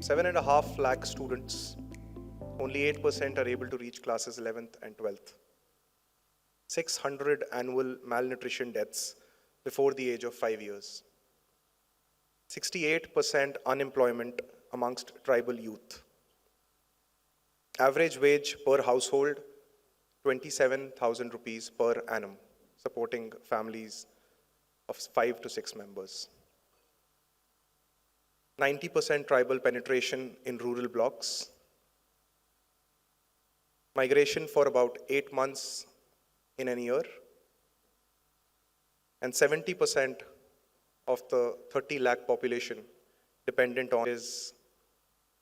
7.5 lakh students, only 8% are able to reach classes 11th and 12th. 600 annual malnutrition deaths before the age of 5 years. 68% unemployment amongst tribal youth. Average wage per household, 27,000 rupees per annum, supporting families of 5 to 6 members. 90% tribal penetration in rural blocks. Migration for about 8 months in a year. And 70% of the 30 lakh population dependent on is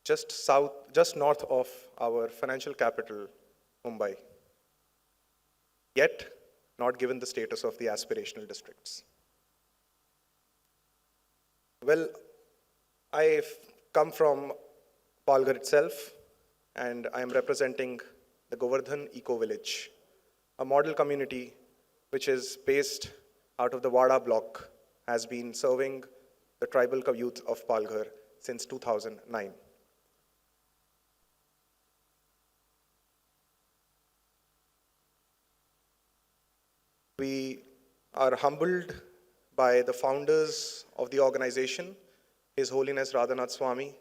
just north of our financial capital, Mumbai. Yet, not given the status of the aspirational districts. Well, I come from Palghar itself, and I am representing the Govardhan Ecovillage, a model community which is based out of the Wada block, has been serving the tribal youth of Palghar since 2009. We are humbled by the founders of the organization, His Holiness Radhanath Swami,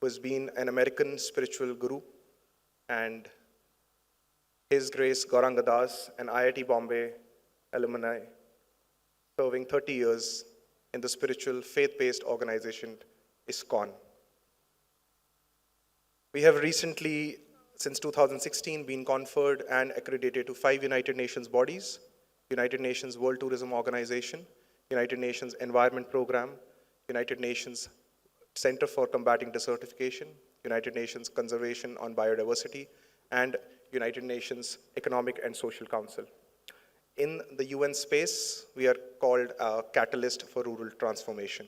who has been an American spiritual guru, and His Grace Gauranga Das, an IIT Bombay alumni, serving 30 years in the spiritual faith-based organization ISKCON. We have recently, since 2016, been conferred and accredited to 5 United Nations bodies: United Nations World Tourism Organization, United Nations Environment Program, United Nations Center for Combating Desertification, United Nations Conservation on Biodiversity, and United Nations Economic and Social Council. In the UN space, we are called a catalyst for rural transformation.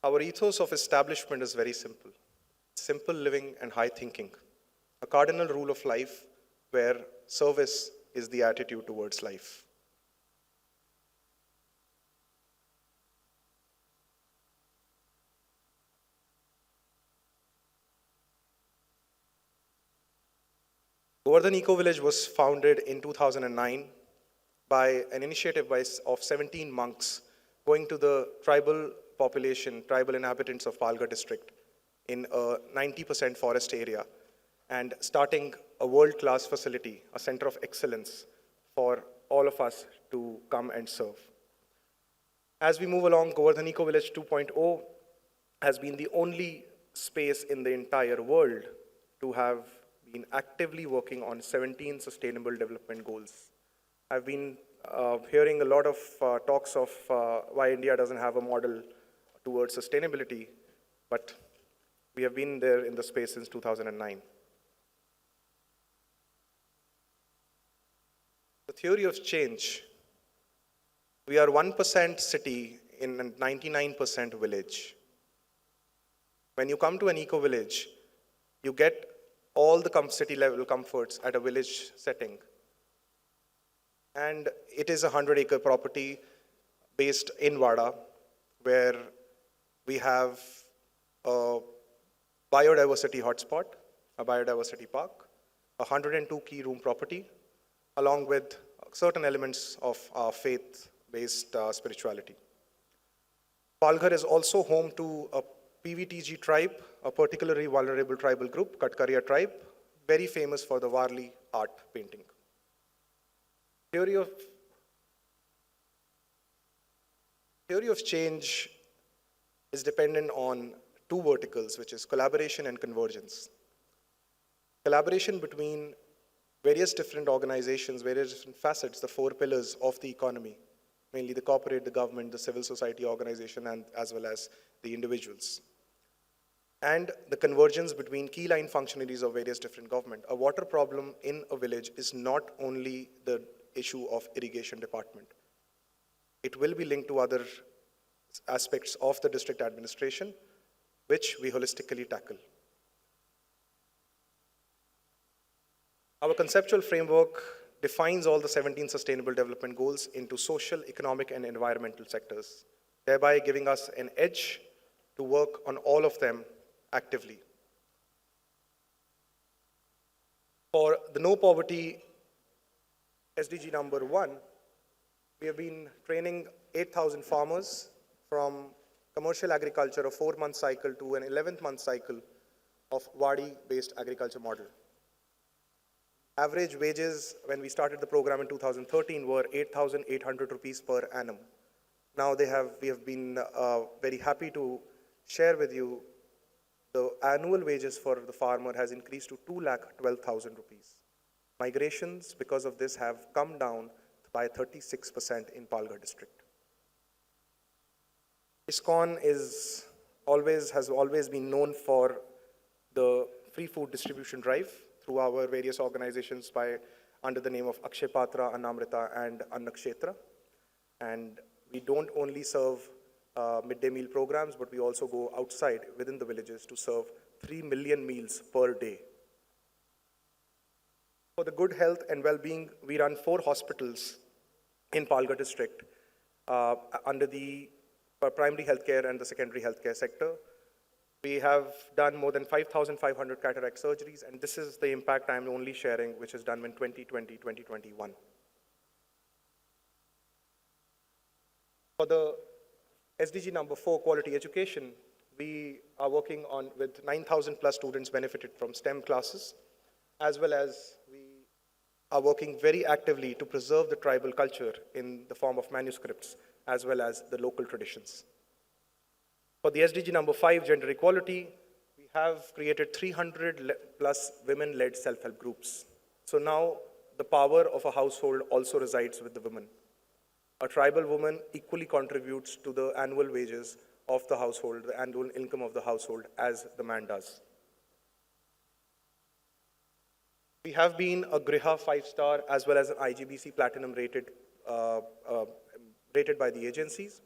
Our ethos of establishment is very simple. Simple living and high thinking. A cardinal rule of life where service is the attitude towards life. Govardhan Ecovillage was founded in 2009 by an initiative of 17 monks going to the tribal population, tribal inhabitants of Palghar district in a 90% forest area, and starting a world-class facility, a center of excellence for all of us to come and serve. As we move along, Govardhan Ecovillage 2.0 has been the only space in the entire world to have been actively working on 17 sustainable development goals. I've been hearing a lot of talks of why India doesn't have a model towards sustainability, but we have been there in the space since 2009. The theory of change. We are 1% city in a 99% village. When you come to an eco-village, you get all the city level comforts at a village setting. And it is a 100-acre property based in Wada, where we have a biodiversity hotspot, a biodiversity park, a 102 key room property, along with certain elements of our faith-based spirituality. Palghar is also home to a PVTG tribe, a particularly vulnerable tribal group, Katkaria tribe, very famous for the Warli art painting. Theory of change is dependent on two verticals, which is collaboration and convergence. Collaboration between various different organizations, various different facets, the 4 pillars of the economy, mainly the corporate, the government, the civil society organization, and as well as the individuals. And the convergence between key line functionaries of various different government. A water problem in a village is not only the issue of irrigation department. It will be linked to other aspects of the district administration, which we holistically tackle. Our conceptual framework defines all the 17 Sustainable Development Goals into social, economic, and environmental sectors, thereby giving us an edge to work on all of them actively. For the No Poverty SDG number 1, we have been training 8,000 farmers from commercial agriculture, a 4-month cycle, to an 11th-month cycle of Wadi-based agriculture model. Average wages when we started the program in 2013 were 8,800 rupees per annum. Now we have been very happy to share with you the annual wages for the farmer has increased to 2,12,000 rupees. Migrations because of this have come down by 36% in Palghar district. ISKCON has always been known for the free food distribution drive through our various organizations under the name of Akshay Patra, Annamrita, and Annakshetra. And we don't only serve midday meal programs, but we also go outside within the villages to serve 3 million meals per day. For the good health and well-being, we run 4 hospitals in Palghar district under the primary healthcare and the secondary healthcare sector. We have done more than 5,500 cataract surgeries, and this is the impact I'm only sharing, which is done in 2020, 2021. For the SDG number 4, quality education, we are working on with 9,000 plus students benefited from STEM classes, as well as we are working very actively to preserve the tribal culture in the form of manuscripts, as well as the local traditions. For the SDG number 5, gender equality, we have created 300 plus women-led self-help groups. So now the power of a household also resides with the women. A tribal woman equally contributes to the annual wages of the household, the annual income of the household, as the man does. We have been a Griha 5-star as well as an IGBC Platinum rated by the agencies.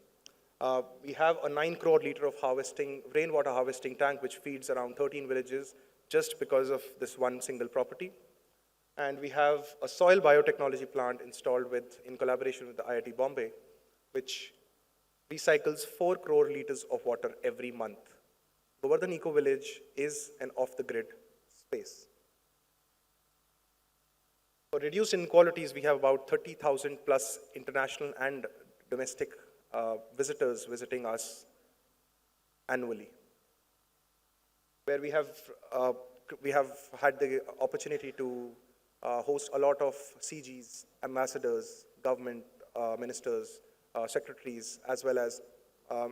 We have a 9 crore liter of rainwater harvesting tank which feeds around 13 villages just because of this one single property. And we have a soil biotechnology plant installed in collaboration with the IIT Bombay, which recycles 4 crore liters of water every month. Govardhan Ecovillage is an off-the-grid space. For reduced inequalities, we have about 30,000 plus international and domestic visitors visiting us annually, where we have had the opportunity to host a lot of CGs, ambassadors, government ministers, secretaries, as well as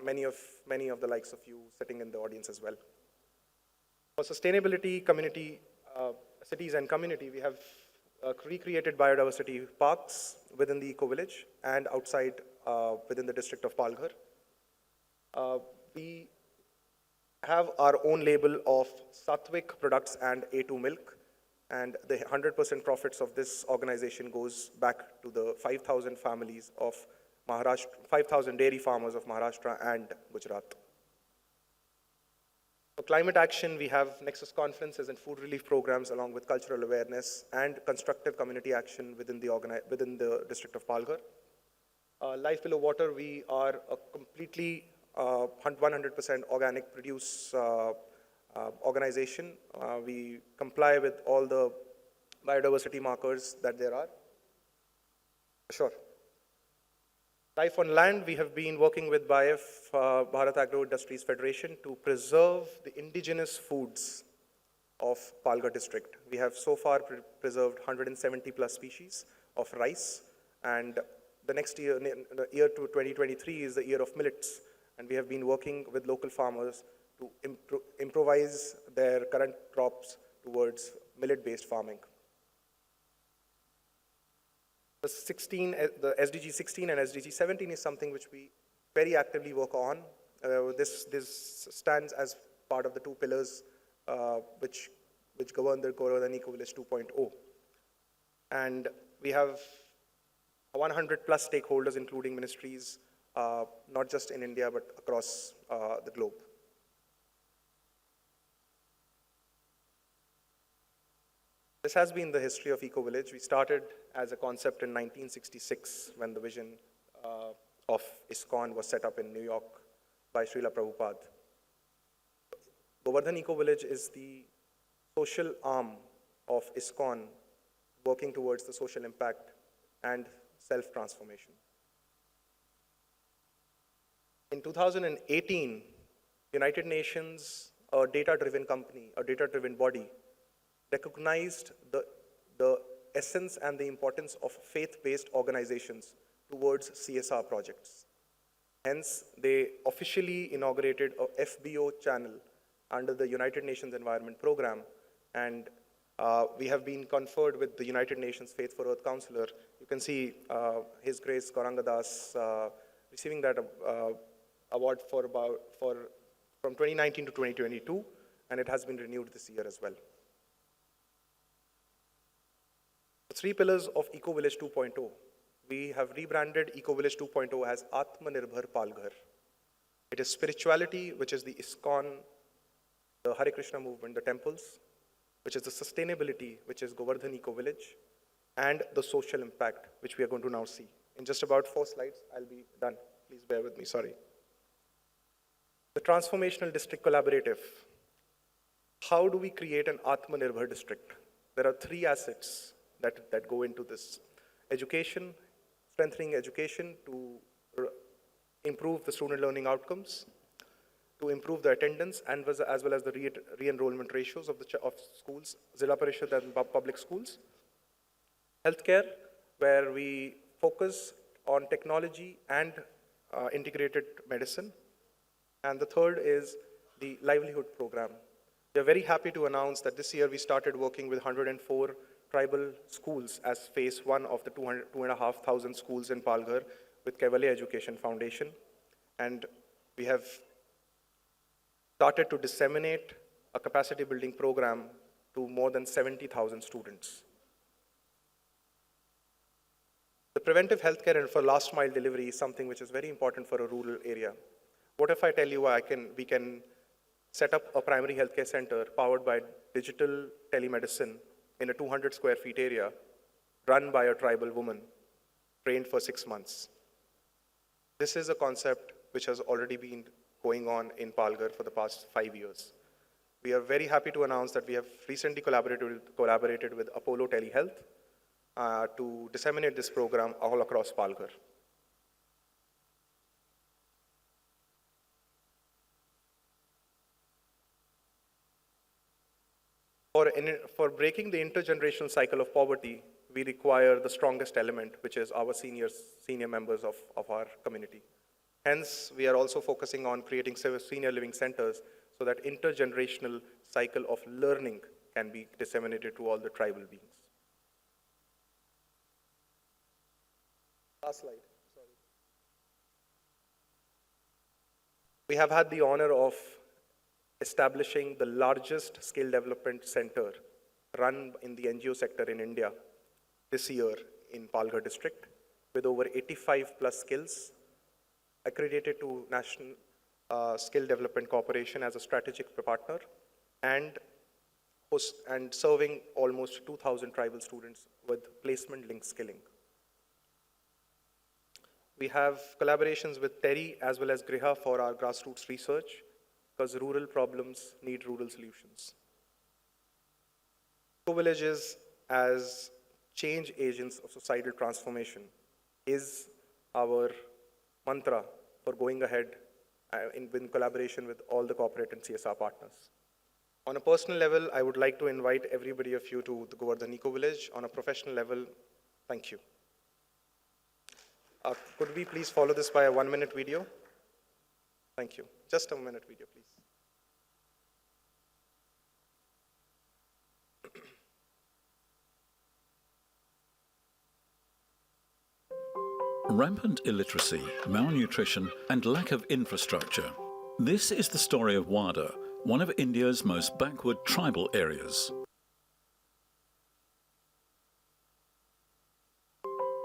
many of the likes of you sitting in the audience as well. For sustainability, community, cities and community, we have recreated biodiversity parks within the eco-village and outside within the district of Palghar. We have our own label of Sattvic products and A2 milk, and the 100% profits of this organization goes back to the 5,000 families of Maharashtra, 5,000 dairy farmers of Maharashtra and Gujarat. For climate action, we have Nexus conferences and food relief programs along with cultural awareness and constructive community action within the district of Palghar. Life Below Water, we are a completely 100% organic produce organization. We comply with all the biodiversity markers that there are. Sure. Life on land, we have been working with BIF, Bharat Agro Industries Federation, to preserve the indigenous foods of Palghar district. We have so far preserved 170 plus species of rice, and the next year, the year to 2023 is the year of millets, and we have been working with local farmers to improvise their current crops towards millet-based farming. The SDG 16 and SDG 17 is something which we very actively work on. This stands as part of the 2 pillars which govern the Govardhan Ecovillage 2.0. And we have 100 plus stakeholders, including ministries, not just in India, but across the globe. This has been the history of Ecovillage. We started as a concept in 1966 when the vision of ISKCON was set up in New York by Srila Prabhupada. Govardhan Ecovillage is the social arm of ISKCON working towards the social impact and self-transformation. In 2018, United Nations, a data-driven company, a data-driven body, recognized the essence and the importance of faith-based organizations towards CSR projects. Hence, they officially inaugurated a FBO channel under the United Nations Environment Program, and we have been conferred with the United Nations Faith for Earth Counselor. You can see His Grace Gauranga Das receiving that award from 2019 to 2022, and it has been renewed this year as well. The 3 pillars of Ecovillage 2.0. We have rebranded Ecovillage 2.0 as Atmanirbhar Palghar. It is spirituality, which is the ISKCON, the Hare Krishna movement, the temples, which is the sustainability, which is Govardhan Ecovillage, and the social impact, which we are going to now see. In just about 4 slides, I'll be done. Please bear with me, sorry. The Transformational District Collaborative. How do we create an Atmanirbhar district? There are 3 assets that go into this. Education, strengthening education to improve the student learning outcomes, to improve the attendance, and as well as the re-enrollment ratios of schools, Zilla Parishad and public schools. Healthcare, where we focus on technology and integrated medicine. And the third is the livelihood program. We are very happy to announce that this year we started working with 104 tribal schools as phase 1 of the 2,500 schools in Palghar with Kaivalya Education Foundation. And we have started to disseminate a capacity building program to more than 70,000 students. The preventive healthcare and for last mile delivery is something which is very important for a rural area. What if I tell you we can set up a primary healthcare center powered by digital telemedicine in a 200 square feet area, run by a tribal woman, trained for 6 months. This is a concept which has already been going on in Palghar for the past 5 years. We are very happy to announce that we have recently collaborated with Apollo Telehealth to disseminate this program all across Palghar. For breaking the intergenerational cycle of poverty, we require the strongest element, which is our senior members of our community. Hence, we are also focusing on creating senior living centers so that intergenerational cycle of learning can be disseminated to all the tribal beings. Last slide, sorry. We have had the honor of establishing the largest skill development center run in the NGO sector in India this year in Palghar district with over 85 plus skills accredited to National Skill Development Corporation as a strategic partner and serving almost 2,000 tribal students with placement-linked skilling. We have collaborations with TERI as well as Griha for our grassroots research because rural problems need rural solutions. Ecovillages as change agents of societal transformation is our mantra for going ahead in collaboration with all the corporate and CSR partners. On a personal level, I would like to invite everybody of you to the Govardhan Ecovillage. On a professional level, thank you. Could we please follow this by a 1-minute video? Thank you. Just a minute video, please. Rampant illiteracy, malnutrition, and lack of infrastructure. This is the story of Wada, one of India's most backward tribal areas.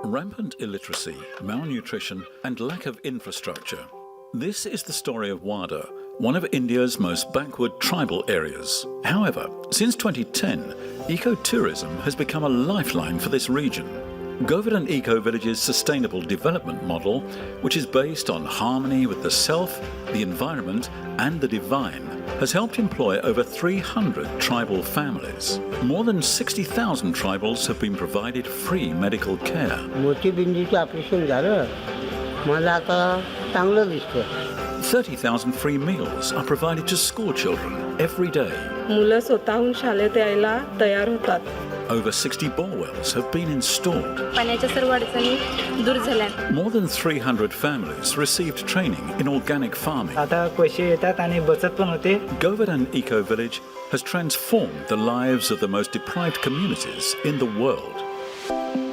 Rampant illiteracy, malnutrition, and lack of infrastructure. This is the story of Wada, one of India's most backward tribal areas. However, since 2010, ecotourism has become a lifeline for this region. Govardhan Ecovillage's sustainable development model, which is based on harmony with the self, the environment and the divine, has helped employ over 300 tribal families. More than 60,000 tribals have been provided free medical care. मोतीबिंदूचं operation झालं मला आता चांगलं दिसतं. 30,000 free meals are provided to school children every day. मुलं स्वतःहून शाळेत यायला तयार होतात. Over 60 borewells have been installed. पाण्याच्या सर्व अडचणी दूर झाल्या. More than 300 families received training in organic farming. आता पैसे येतात आणि बचत पण होते. Govardhan Ecovillage has transformed the lives of the most deprived communities in the world.